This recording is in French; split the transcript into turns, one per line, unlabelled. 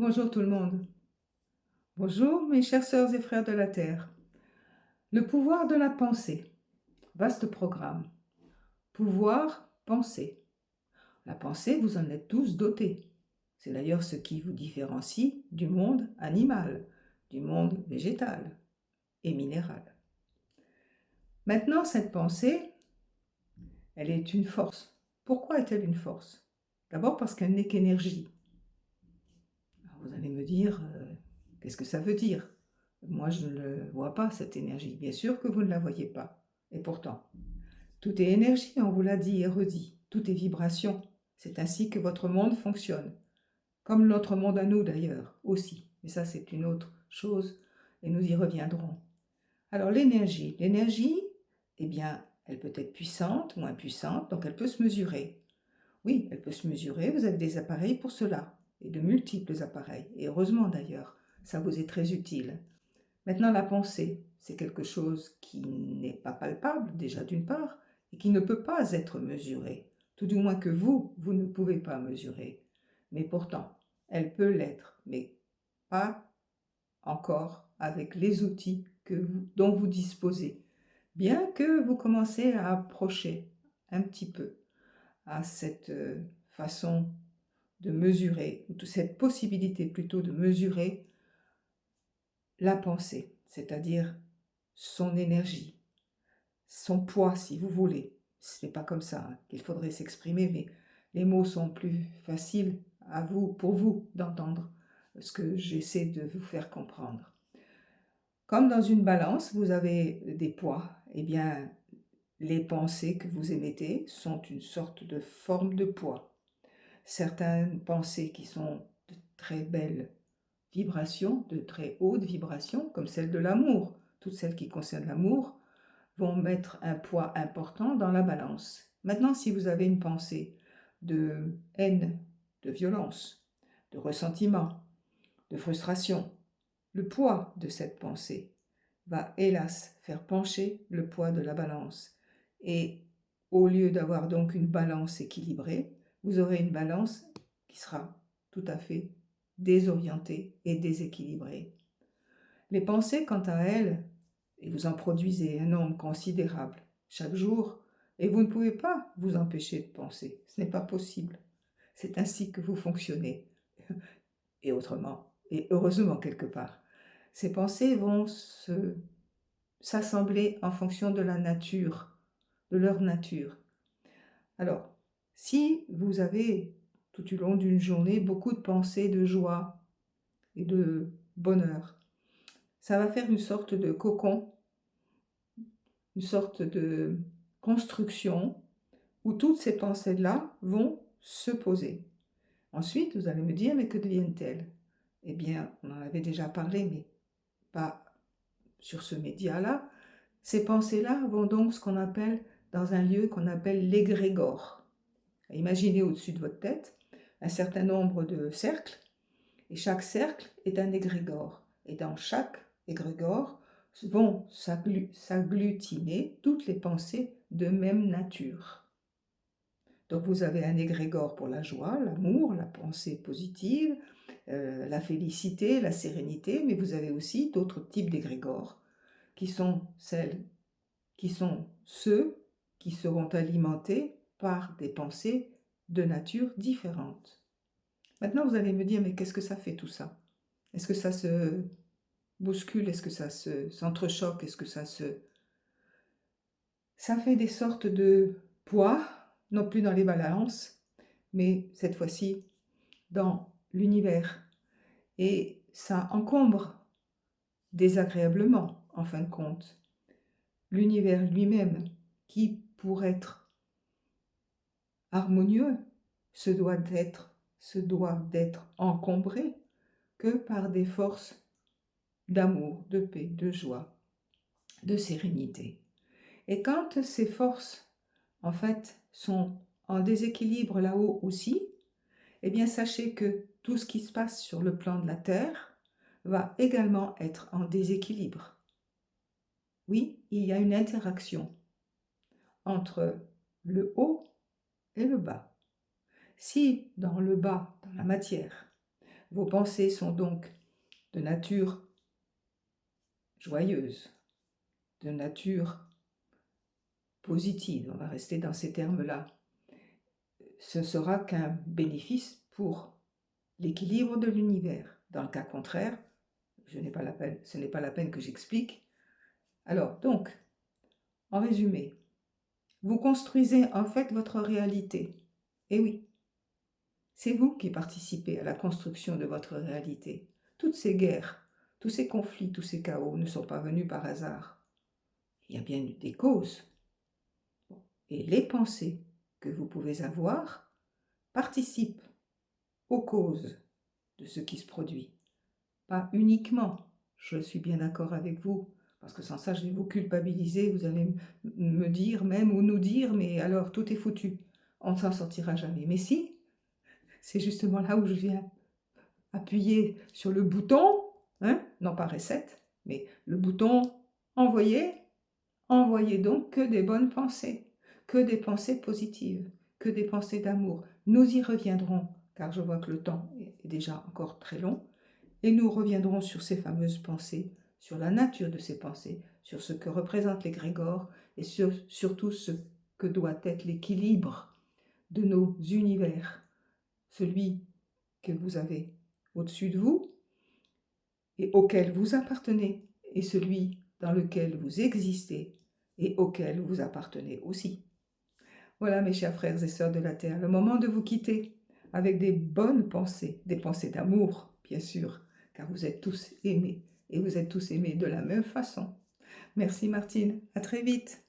Bonjour tout le monde. Bonjour mes chères sœurs et frères de la Terre. Le pouvoir de la pensée. Vaste programme. Pouvoir penser. La pensée, vous en êtes tous dotés. C'est d'ailleurs ce qui vous différencie du monde animal, du monde végétal et minéral. Maintenant, cette pensée, elle est une force. Pourquoi est-elle une force? D'abord parce qu'elle n'est qu'énergie. Vous allez me dire, qu'est-ce que ça veut dire? Moi, je ne le vois pas, cette énergie. Bien sûr que vous ne la voyez pas. Et pourtant, tout est énergie, on vous l'a dit et redit. Tout est vibration. C'est ainsi que votre monde fonctionne. Comme notre monde à nous, d'ailleurs, aussi. Mais ça, c'est une autre chose, et nous y reviendrons. Alors, l'énergie. L'énergie, eh bien, elle peut être puissante, moins puissante, donc elle peut se mesurer. Oui, elle peut se mesurer, vous avez des appareils pour cela, et de multiples appareils, et heureusement d'ailleurs, ça vous est très utile. Maintenant, la pensée, c'est quelque chose qui n'est pas palpable, déjà d'une part, et qui ne peut pas être mesuré, tout du moins que vous ne pouvez pas mesurer. Mais pourtant, elle peut l'être, mais pas encore avec les outils dont vous disposez, bien que vous commencez à approcher un petit peu à cette façon de mesurer, ou cette possibilité plutôt de mesurer la pensée, c'est-à-dire son énergie, son poids si vous voulez. Ce n'est pas comme ça qu'il faudrait s'exprimer, mais les mots sont plus faciles pour vous d'entendre ce que j'essaie de vous faire comprendre. Comme dans une balance, vous avez des poids, eh bien, les pensées que vous émettez sont une sorte de forme de poids. Certaines pensées qui sont de très belles vibrations, de très hautes vibrations, comme celle de l'amour, toutes celles qui concernent l'amour, vont mettre un poids important dans la balance. Maintenant, si vous avez une pensée de haine, de violence, de ressentiment, de frustration, le poids de cette pensée va hélas faire pencher le poids de la balance. Et au lieu d'avoir donc une balance équilibrée, vous aurez une balance qui sera tout à fait désorientée et déséquilibrée. Les pensées, quant à elles, et vous en produisez un nombre considérable chaque jour, et vous ne pouvez pas vous empêcher de penser. Ce n'est pas possible. C'est ainsi que vous fonctionnez. Et autrement, et heureusement quelque part. Ces pensées vont s'assembler en fonction de la nature, de leur nature. Alors, si vous avez tout au long d'une journée beaucoup de pensées de joie et de bonheur, ça va faire une sorte de cocon, une sorte de construction où toutes ces pensées-là vont se poser. Ensuite, vous allez me dire, mais que deviennent-elles? Eh bien, on en avait déjà parlé, mais pas sur ce média-là. Ces pensées-là vont donc ce qu'on appelle, dans un lieu qu'on appelle l'égrégore. Imaginez au-dessus de votre tête un certain nombre de cercles, et chaque cercle est un égrégore. Et dans chaque égrégore vont s'agglutiner toutes les pensées de même nature. Donc vous avez un égrégore pour la joie, l'amour, la pensée positive, la félicité, la sérénité, mais vous avez aussi d'autres types d'égrégores qui sont ceux qui seront alimentés par des pensées de nature différente. Maintenant, vous allez me dire, mais qu'est-ce que ça fait tout ça? Est-ce que ça se bouscule? Est-ce que ça s'entrechoque? Est-ce que ça fait des sortes de poids, non plus dans les balances, mais cette fois-ci dans l'univers. Et ça encombre désagréablement, en fin de compte, l'univers lui-même, qui, pour être harmonieux, se doit d'être encombré que par des forces d'amour, de paix, de joie, de sérénité. Et quand ces forces, en fait, sont en déséquilibre là-haut aussi, eh bien sachez que tout ce qui se passe sur le plan de la Terre va également être en déséquilibre. Oui, il y a une interaction entre le haut et le bas. Si dans le bas, dans la matière, Vos pensées sont donc de nature joyeuse, de nature positive, on va rester dans ces termes-là. Ce ne sera qu'un bénéfice pour l'équilibre de l'univers. Dans le cas contraire, ce n'est pas la peine que j'explique. Alors, donc, en résumé, vous construisez en fait votre réalité. Et oui, c'est vous qui participez à la construction de votre réalité. Toutes ces guerres, tous ces conflits, tous ces chaos ne sont pas venus par hasard. Il y a bien eu des causes. Et les pensées que vous pouvez avoir participent aux causes de ce qui se produit. Pas uniquement, je suis bien d'accord avec vous, parce que sans ça je vais vous culpabiliser, vous allez me dire même ou nous dire, mais alors tout est foutu, on ne s'en sortira jamais. Mais si, c'est justement là où je viens appuyer sur le bouton, hein, non pas recette, mais le bouton envoyer, envoyez donc que des bonnes pensées, que des pensées positives, que des pensées d'amour. Nous y reviendrons, car je vois que le temps est déjà encore très long, et nous reviendrons sur ces fameuses pensées, sur la nature de ces pensées, sur ce que représentent les grégores, et surtout ce que doit être l'équilibre de nos univers, celui que vous avez au-dessus de vous et auquel vous appartenez, et celui dans lequel vous existez et auquel vous appartenez aussi. Voilà mes chers frères et sœurs de la Terre, le moment de vous quitter avec des bonnes pensées, des pensées d'amour, bien sûr, car vous êtes tous aimés, et vous êtes tous aimés de la même façon. Merci Martine, à très vite.